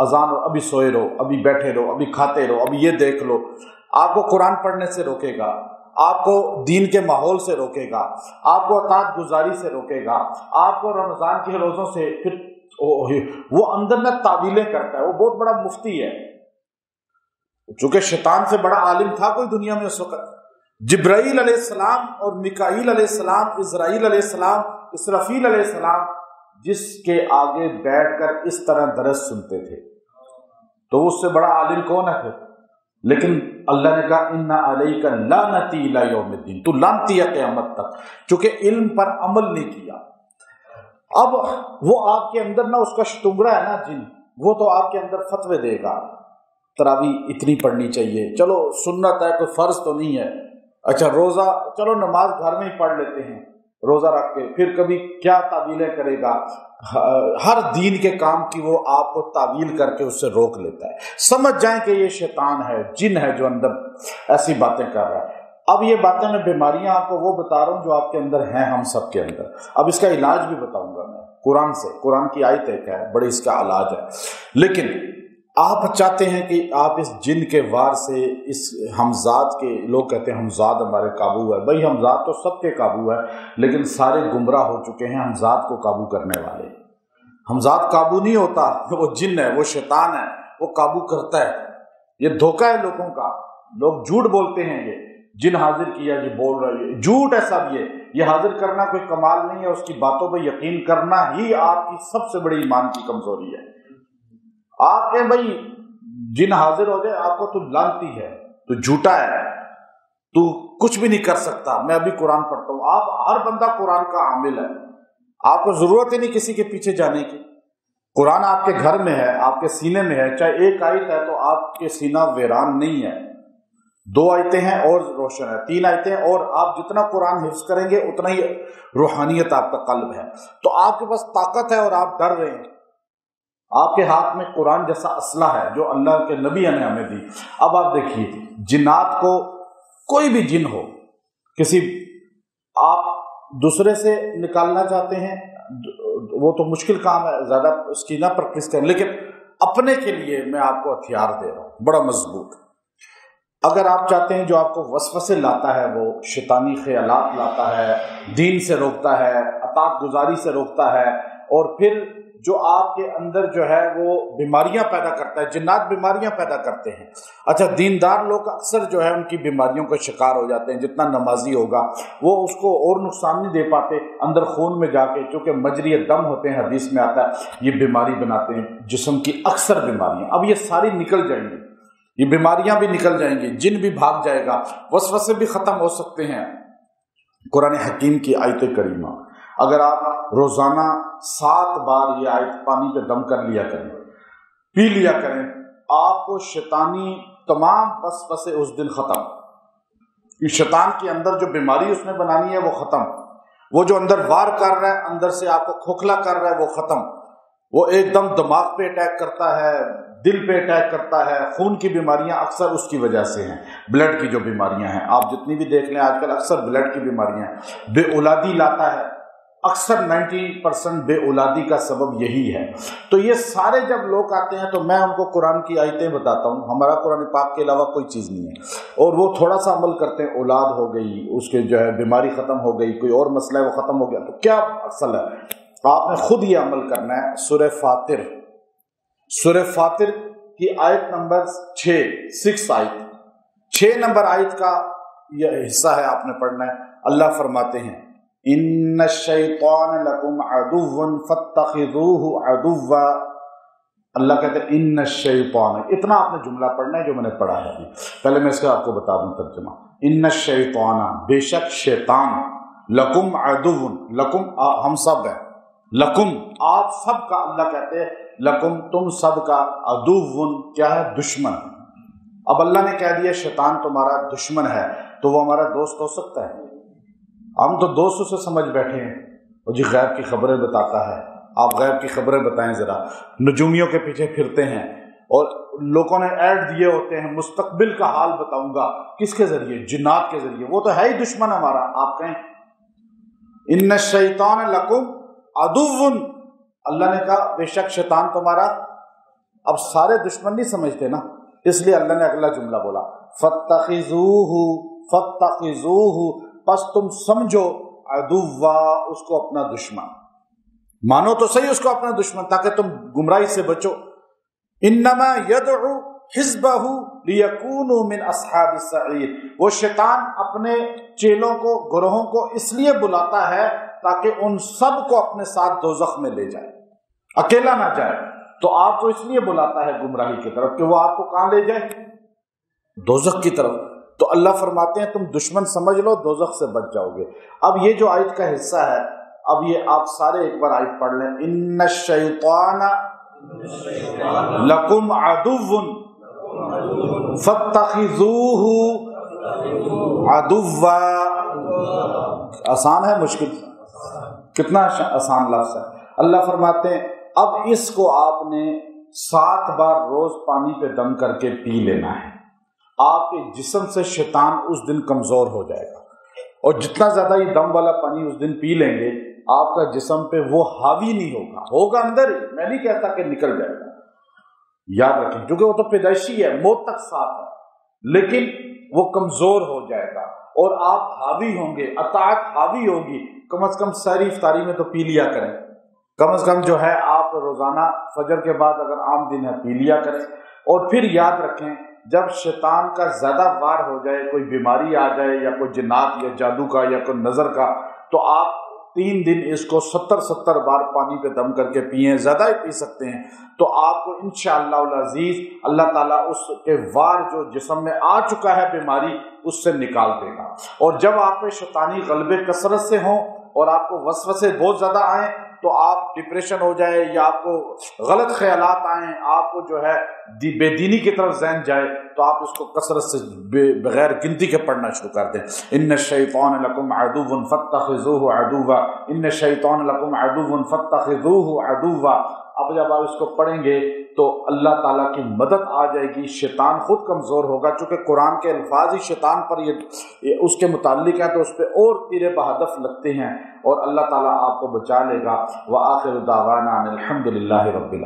اذان ابھی سوئے رہو، ابھی بیٹھے رہو، ابھی کھاتے رہو، ابھی یہ دیکھ لو، آپ کو قرآن پڑھنے سے روکے گا، آپ کو دین کے ماحول سے روکے گا، آپ کو اطاعت گزاری سے روکے گا، آپ کو رمضان کے روزوں سے، پھر وہ اندر میں تعویلیں کرتا ہے، وہ بہت بڑا مفتی ہے، چونکہ شیطان سے بڑا عالم تھا کوئی دنیا میں اس وقت؟ جبرائیل علیہ السلام اور میکائیل علیہ السلام، اسرائیل علیہ السلام، اسرافیل علیہ السلام جس کے آگے بیٹھ کر اس طرح درس سنتے تھے، تو اس سے بڑا عالم کون ہے پھر؟ لیکن اللہ نے کہا ان علیک لعنتی الی یوم الدین، تو لعنتی ہے قیامت تک، چونکہ علم پر عمل نہیں کیا۔ اب وہ آپ کے اندر نا اس کا شتنگڑا ہے نا جن، وہ تو آپ کے اندر فتوے دے گا، تراویح اتنی پڑھنی چاہیے، چلو سنت ہے کوئی فرض تو نہیں ہے، اچھا روزہ چلو نماز گھر میں ہی پڑھ لیتے ہیں روزہ رکھ کے، پھر کبھی کیا تعویلیں کرے گا، ہر دین کے کام کی وہ آپ کو تعویل کر کے اس سے روک لیتا ہے۔ سمجھ جائیں کہ یہ شیطان ہے، جن ہے جو اندر ایسی باتیں کر رہا ہے۔ اب یہ باتیں میں بیماریاں آپ کو وہ بتا رہا ہوں جو آپ کے اندر ہیں، ہم سب کے اندر۔ اب اس کا علاج بھی بتاؤں گا میں قرآن سے، قرآن کی آیت ایک ہے، بڑی اس کا علاج ہے، لیکن آپ چاہتے ہیں کہ آپ اس جن کے وار سے، اس ہمزاد کے، لوگ کہتے ہیں ہمزاد ہمارے قابو ہے، بھائی ہمزاد تو سب کے قابو ہے، لیکن سارے گمراہ ہو چکے ہیں ہمزاد کو قابو کرنے والے۔ ہمزاد قابو نہیں ہوتا، وہ جن ہے، وہ شیطان ہے، وہ قابو کرتا ہے۔ یہ دھوکہ ہے لوگوں کا، لوگ جھوٹ بولتے ہیں، یہ جن حاضر کیا جی بول رہا ہے، جھوٹ ہے سب۔ یہ حاضر کرنا کوئی کمال نہیں ہے، اس کی باتوں پہ یقین کرنا ہی آپ کی سب سے بڑی ایمان کی کمزوری ہے۔ آپ کہیں بھائی جن حاضر ہو جائے، آپ کو تو لانتی ہے، تو جھوٹا ہے، تو کچھ بھی نہیں کر سکتا، میں ابھی قرآن پڑھتا ہوں۔ آپ ہر بندہ قرآن کا عامل ہے، آپ کو ضرورت ہی نہیں کسی کے پیچھے جانے کی۔ قرآن آپ کے گھر میں ہے، آپ کے سینے میں ہے، چاہے ایک آیت ہے تو آپ کے سینہ ویران نہیں ہے، 2 آیتیں ہیں اور روشن ہے، 3 آیتیں، اور آپ جتنا قرآن حفظ کریں گے اتنا ہی روحانیت آپ کا قلب ہے۔ تو آپ کے پاس طاقت ہے اور آپ ڈر رہے ہیں، آپ کے ہاتھ میں قرآن جیسا اسلحہ ہے جو اللہ کے نبی نے ہمیں دی۔ اب آپ دیکھیے، جنات کو، کوئی بھی جن ہو، کسی آپ دوسرے سے نکالنا چاہتے ہیں، وہ تو مشکل کام ہے، زیادہ اس کی نہ پریکٹس کریں، لیکن اپنے کے لیے میں آپ کو ہتھیار دے رہا ہوں بڑا مضبوط۔ اگر آپ چاہتے ہیں جو آپ کو وسوسے لاتا ہے، وہ شیطانی خیالات لاتا ہے، دین سے روکتا ہے، اطاعت گزاری سے روکتا ہے، اور پھر جو آپ کے اندر جو ہے وہ بیماریاں پیدا کرتا ہے، جنات بیماریاں پیدا کرتے ہیں۔ اچھا، دیندار لوگ اکثر جو ہے ان کی بیماریوں کا شکار ہو جاتے ہیں، جتنا نمازی ہوگا وہ اس کو اور نقصان نہیں دے پاتے، اندر خون میں جا کے، چونکہ مجری دم ہوتے ہیں، حدیث میں آتا ہے، یہ بیماری بناتے ہیں جسم کی اکثر بیماریاں۔ اب یہ ساری نکل جائیں گی، یہ بیماریاں بھی نکل جائیں گی، جن بھی بھاگ جائے گا، وسوسے بھی ختم ہو سکتے ہیں۔ قرآن حکیم کی آیت کریمہ، اگر آپ روزانہ 7 بار یہ آیت پانی پہ دم کر لیا کریں، پی لیا کریں، آپ کو شیطانی تمام وسوسے اس دن ختم۔ شیطان کے اندر جو بیماری اس نے بنانی ہے وہ ختم، وہ جو اندر وار کر رہا ہے، اندر سے آپ کو کھوکھلا کر رہا ہے وہ ختم، وہ ایک دم دماغ پہ اٹیک کرتا ہے، دل پہ اٹیک کرتا ہے، خون کی بیماریاں اکثر اس کی وجہ سے ہیں، بلڈ کی جو بیماریاں ہیں، آپ جتنی بھی دیکھ لیں آج کل اکثر بلڈ کی بیماریاں ہیں، بے اولادی لاتا ہے، اکثر 90% بے اولادی کا سبب یہی ہے۔ تو یہ سارے جب لوگ آتے ہیں تو میں ان کو قرآن کی آیتیں بتاتا ہوں، ہمارا قرآن پاک کے علاوہ کوئی چیز نہیں ہے، اور وہ تھوڑا سا عمل کرتے ہیں، اولاد ہو گئی، اس کے جو ہے بیماری ختم ہو گئی، کوئی اور مسئلہ ہے وہ ختم ہو گیا، تو کیا اصل ہے؟ آپ نے خود یہ عمل کرنا ہے۔ سورہ فاطر، سورہ فاطر کی آیت نمبر 6 آیت، 6 نمبر آیت کا یہ حصہ ہے، آپ نے پڑھنا ہے۔ اللہ فرماتے ہیں ان الشیطان لکم عدو فاتخذوہ عدوا، اللہ کہتے ہیں ان الشیطان، اتنا آپ نے جملہ پڑھنا ہے جو میں نے پڑھا ہے ابھی، پہلے میں اس کا آپ کو بتا دوں ترجمہ۔ ان الشیطان، بے شک شیطان، لکم عدو، لکم ہم سب ہیں، لکم آپ سب کا، اللہ کہتے ہیں لکم تم سب کا، عدو کیا ہے؟ دشمن۔ اب اللہ نے کہہ دیا شیطان تمہارا دشمن ہے، تو وہ ہمارا دوست ہو سکتا ہے؟ ہم تو دوستوں سے سمجھ بیٹھے ہیں، وہ جی غیب کی خبریں بتاتا ہے، آپ غیب کی خبریں بتائیں ذرا، نجومیوں کے پیچھے پھرتے ہیں، اور لوگوں نے ایڈ دیے ہوتے ہیں مستقبل کا حال بتاؤں گا، کس کے ذریعے؟ جنات کے ذریعے، وہ تو ہے ہی دشمن ہمارا۔ آپ کہیں ان الشیطان لکم عدو، اللہ نے کہا بے شک شیطان تمہارا اب سارے دشمن نہیں سمجھتے نا، اس لیے اللہ نے اگلا جملہ بولا فَاتَّخِذُوهُ پس تم سمجھو عدوا اس کو اپنا دشمن، مانو تو صحیح اس کو اپنا دشمن تاکہ تم گمراہی سے بچو۔ انما يدعو حزبہ لیکونوا من اصحاب السعیر، وہ شیطان اپنے چیلوں کو، گروہوں کو اس لیے بلاتا ہے تاکہ ان سب کو اپنے ساتھ دوزخ میں لے جائے، اکیلا نہ جائے۔ تو آپ کو اس لیے بلاتا ہے گمراہی کی طرف کہ وہ آپ کو کہاں لے جائے؟ دوزخ کی طرف۔ تو اللہ فرماتے ہیں تم دشمن سمجھ لو، دوزخ سے بچ جاؤ گے۔ اب یہ جو آیت کا حصہ ہے، اب یہ آپ سارے ایک بار آیت پڑھ لیں۔ ان الشیطان لکم عدو فاتخذوہ عدوا۔ آسان ہے مشکل؟ کتنا آسان لفظ ہے۔ اللہ فرماتے ہیں اب اس کو آپ نے 7 بار روز پانی پہ دم کر کے پی لینا ہے۔ آپ کے جسم سے شیطان اس دن کمزور ہو جائے گا، اور جتنا زیادہ یہ دم والا پانی اس دن پی لیں گے آپ کا جسم پہ وہ حاوی نہیں ہوگا اندر ہی، میں نہیں کہتا کہ نکل جائے گا، یاد رکھیں، کیونکہ وہ تو پیدائشی ہے، موت تک ساتھ ہے، لیکن وہ کمزور ہو جائے گا اور آپ حاوی ہوں گے، اطاعت حاوی ہوگی۔ کم از کم سحری افطاری میں تو پی لیا کریں، کم از کم جو ہے آپ روزانہ فجر کے بعد اگر عام دن ہے پی لیا کریں۔ اور پھر یاد رکھیں جب شیطان کا زیادہ وار ہو جائے، کوئی بیماری آ جائے یا کوئی جنات یا جادو کا یا کوئی نظر کا، تو آپ 3 دن اس کو 70 بار پانی پہ دم کر کے پئیں، زیادہ ہی پی سکتے ہیں، تو آپ کو انشاءاللہ العزیز اللہ تعالیٰ اس کے وار جو جسم میں آ چکا ہے بیماری اس سے نکال دے گا۔ اور جب آپ پہ شیطانی غلبے کثرت سے ہوں اور آپ کو وسوسے بہت زیادہ آئیں تو آپ ڈپریشن ہو جائے یا آپ کو غلط خیالات آئیں، آپ کو جو ہے بے دینی کی طرف ذہن جائے، تو آپ اس کو کثرت سے بغیر گنتی کے پڑھنا شروع کر دیں۔ ان الشیطان لکم عدو فاتخذوہ عدوا، ان الشیطان لکم عدو فاتخذوہ عدوا۔ اب جب آپ اس کو پڑھیں گے تو اللہ تعالیٰ کی مدد آ جائے گی، شیطان خود کمزور ہوگا، چونکہ قرآن کے الفاظ ہی شیطان پر یہ اس کے متعلق ہیں، تو اس پہ اور تیرے بہدف لگتے ہیں، اور اللہ تعالیٰ آپ کو بچا لے گا۔ وآخر دعوانا ان الحمد للہ رب العالمین۔